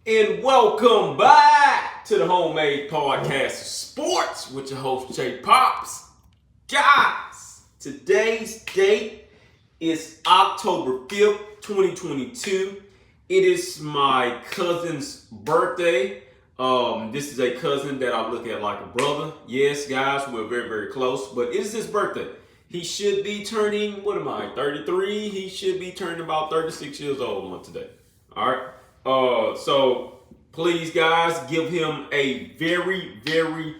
And welcome back to the Homemade Podcast of Sports with your host, Jay Pops. Guys, today's date is October 5th, 2022. It is my cousin's birthday. This is a cousin that I look at like a brother. Yes, guys, we're very, very close, but it is his birthday. He should be turning, 33? He should be turning about 36 years old on today. All right. So please, guys, give him a very, very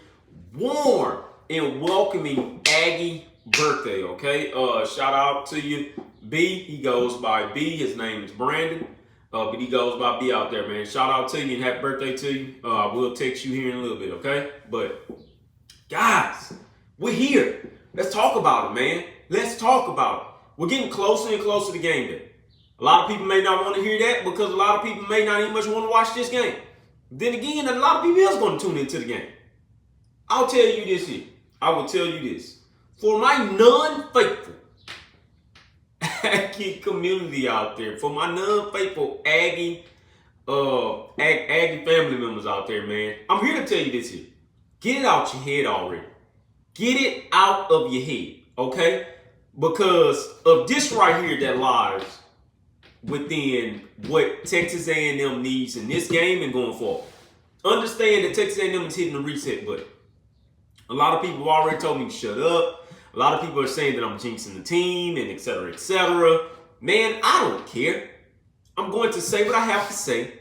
warm and welcoming Aggie birthday. Okay. Shout out to you, B. He goes by B. His name is Brandon. But he goes by B out there, man. Shout out to you and happy birthday to you. I will text you here in a little bit, okay? But guys, we're here. Let's talk about it, man. Let's talk about it. We're getting closer and closer to game day. A lot of people may not want to hear that because a lot of people may not even much want to watch this game. Then again, a lot of people else going to tune into the game. I'll tell you this here. I will tell you this. For my non-faithful Aggie community out there, for my non-faithful Aggie family members out there, man, I'm here to tell you this here. Get it out your head already. Get it out of your head, okay? Because of this right here that lies within what Texas A&M needs in this game and going forward. Understand that Texas A&M is hitting the reset button. A lot of people have already told me to shut up. A lot of people are saying that I'm jinxing the team and et cetera, et cetera. Man, I don't care. I'm going to say what I have to say.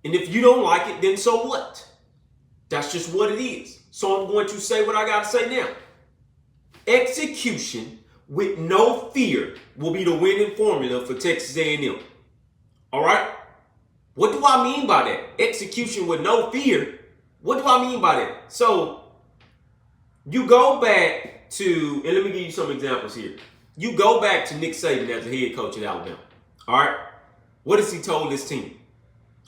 And if you don't like it, then so what? That's just what it is. So I'm going to say what I got to say now. Execution with no fear will be the winning formula for Texas A&M. All right? What do I mean by that? Execution with no fear. What do I mean by that? So you go back to, and let me give you some examples here. You go back to Nick Saban as the head coach at Alabama. All right? What has he told this team?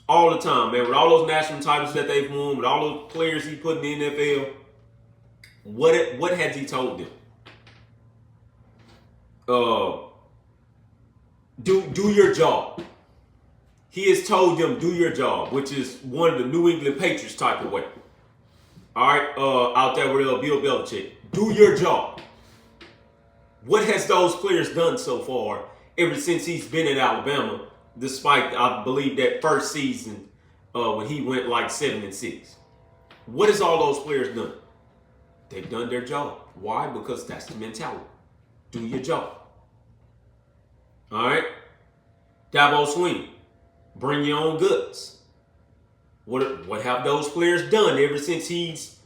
All the time, man. With all those national titles that they've won, with all those players he put in the NFL, what has he told them? Do your job. He has told them, do your job, which is one of the New England Patriots type of way. All right? Out there with Bill Belichick. Do your job. What has those players done so far ever since he's been at Alabama, despite, I believe, that first season when he went like 7-6? What has all those players done? They've done their job. Why? Because that's the mentality. Do your job. All right? Dabo Swinney, bring your own goods. What have those players done ever since he's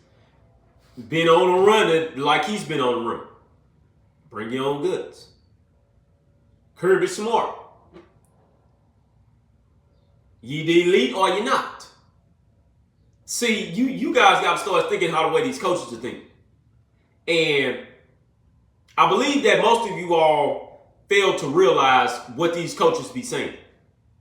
been on a run like he's been on a run? Bring your own goods. Kirby Smart. You the elite or you not? See, you guys got to start thinking how the way these coaches are thinking. And I believe that most of you all fail to realize what these coaches be saying.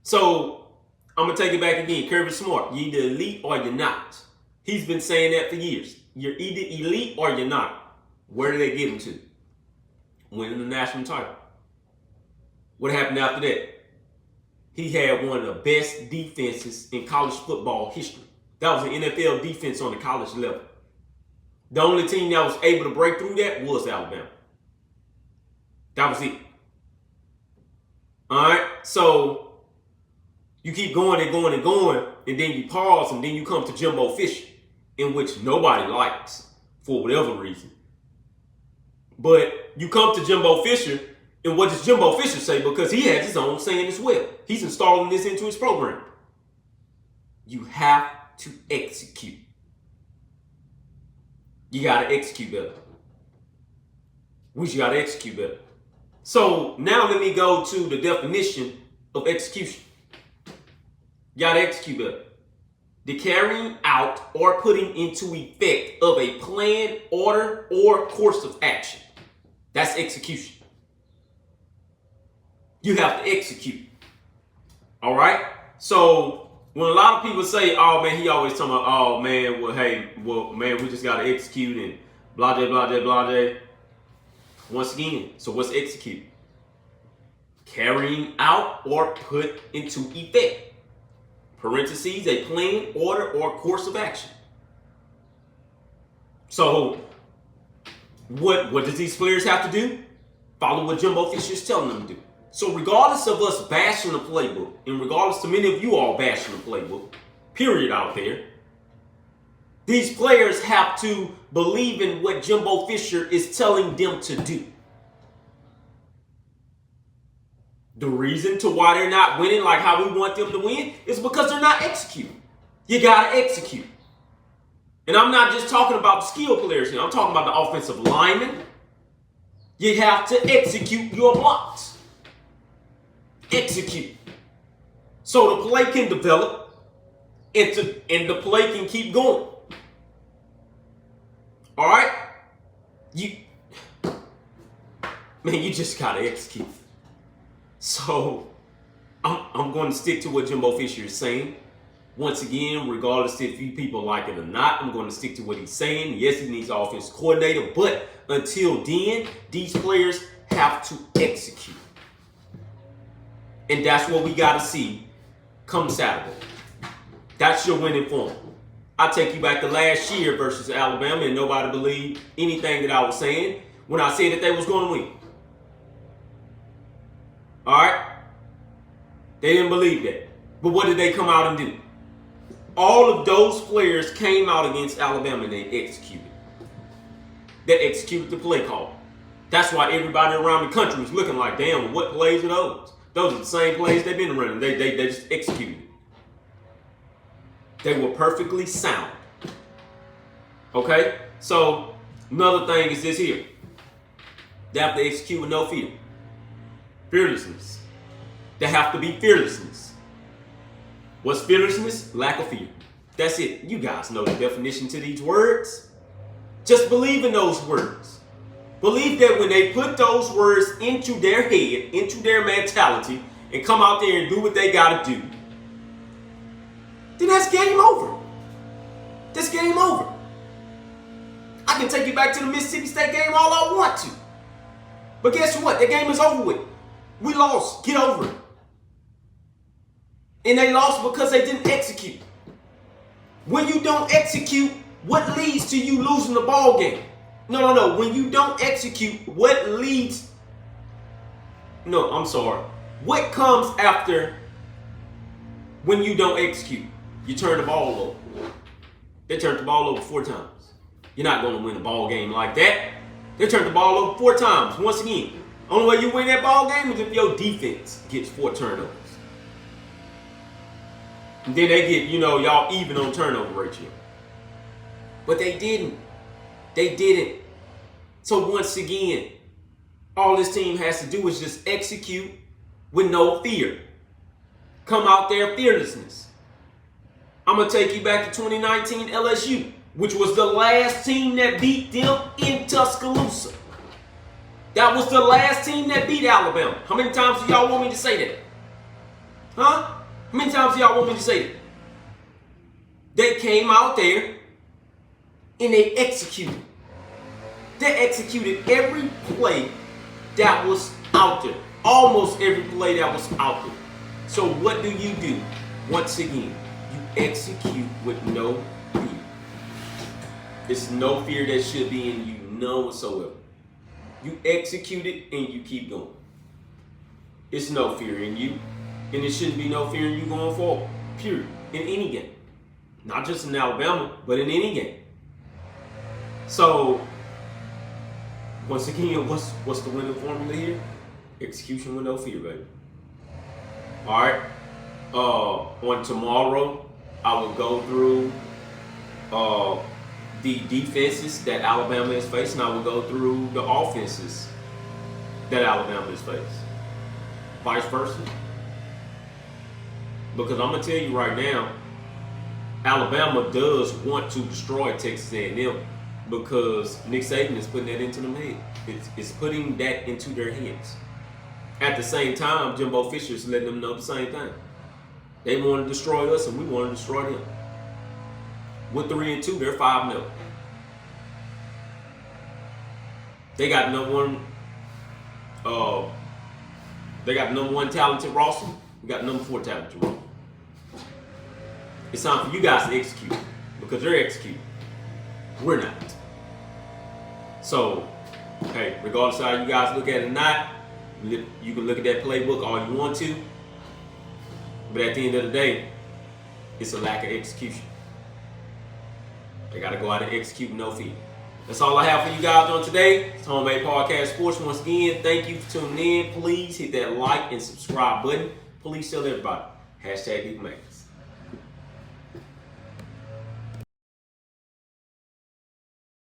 So I'm going to take it back again. Kirby Smart, you either elite or you're not. He's been saying that for years. You're either elite or you're not. Where did they get him to? Winning the national title. What happened after that? He had one of the best defenses in college football history. That was an NFL defense on the college level. The only team that was able to break through that was Alabama. That was it. All right? So you keep going and going and going, and then you pause, and then you come to Jimbo Fisher, in which nobody likes for whatever reason. But you come to Jimbo Fisher, and what does Jimbo Fisher say? Because he has his own saying as well. He's installing this into his program. You have to execute. You got to execute better. You got to execute better. So now let me go to the definition of execution. You got to execute better. The carrying out or putting into effect of a plan, order, or course of action. That's execution. You have to execute. All right? So when a lot of people say, oh, man, he always talking about, oh, man, we just got to execute and blah, blah, blah, blah, blah. Once again, so what's execute? Carrying out or put into effect. parentheses, a plan, order, or course of action. So, what does these players have to do? Follow what Jimbo Fisher is telling them to do. So regardless of us bashing the playbook, and regardless to many of you all bashing the playbook, period out there, these players have to believe in what Jimbo Fisher is telling them to do. The reason to why they're not winning like how we want them to win is because they're not executing. You got to execute. And I'm not just talking about the skill players here. I'm talking about the offensive linemen. You have to execute your blocks. Execute. So the play can develop and the play can keep going. All right? You just got to execute. So I'm going to stick to what Jimbo Fisher is saying. Once again, regardless if you people like it or not, I'm going to stick to what he's saying. Yes, he needs an offensive coordinator, but until then, these players have to execute. And that's what we got to see come Saturday. That's your winning formula. I take you back to last year versus Alabama, and nobody believed anything that I was saying when I said that they was going to win. All right? They didn't believe that. But what did they come out and do? All of those players came out against Alabama and they executed. They executed the play call. That's why everybody around the country was looking like, damn, what plays are those? Those are the same plays they've been running. They just executed. They were perfectly sound. Okay? So, another thing is this here. They have to execute with no fear. Fearlessness. There have to be fearlessness. What's fearlessness? Lack of fear. That's it. You guys know the definition to these words. Just believe in those words. Believe that when they put those words into their head, into their mentality, and come out there and do what they got to do, then that's game over. That's game over. I can take you back to the Mississippi State game all I want to. But guess what? The game is over with. We lost. Get over it. And they lost because they didn't execute. When you don't execute, what leads to you losing the ball game? No. When you don't execute, what leads? No, I'm sorry. What comes after when you don't execute? You turn the ball over. They turned the ball over 4 times. You're not going to win a ball game like that. They turned the ball over 4 times. Once again, only way you win that ball game is if your defense gets 4 turnovers. And then they get, y'all even on turnover ratio. But they didn't. They didn't. So once again, all this team has to do is just execute with no fear. Come out there fearlessness. I'm going to take you back to 2019 LSU, which was the last team that beat them in Tuscaloosa. That was the last team that beat Alabama. How many times do y'all want me to say that? Huh? How many times do y'all want me to say that? They came out there and they executed. They executed every play that was out there. Almost every play that was out there. So what do? Once again, you execute with no fear. There's no fear that should be in you, none whatsoever. You execute it and you keep going. It's no fear in you. And there shouldn't be no fear in you going forward. Period. In any game. Not just in Alabama, but in any game. So, once again, what's the winning formula here? Execution with no fear, baby. Alright. On tomorrow, I will go through the defenses that Alabama is facing. I will go through the offenses that Alabama is facing. Vice versa. Because I'm going to tell you right now, Alabama does want to destroy Texas A&M because Nick Saban is putting that into them heads. It's putting that into their heads. At the same time, Jimbo Fisher is letting them know the same thing. They want to destroy us and we want to destroy them. With 3-2, they're 5-0. They got number one talented roster. We got number 4 talented roster. It's time for you guys to execute because they're executing. We're not. So, hey, regardless of how you guys look at it or not, you can look at that playbook all you want to. But at the end of the day, it's a lack of execution. They got to go out and execute with no fear. That's all I have for you guys on today. It's Homemade Podcast Sports. Once again, thank you for tuning in. Please hit that like and subscribe button. Please tell everybody. #BigMake.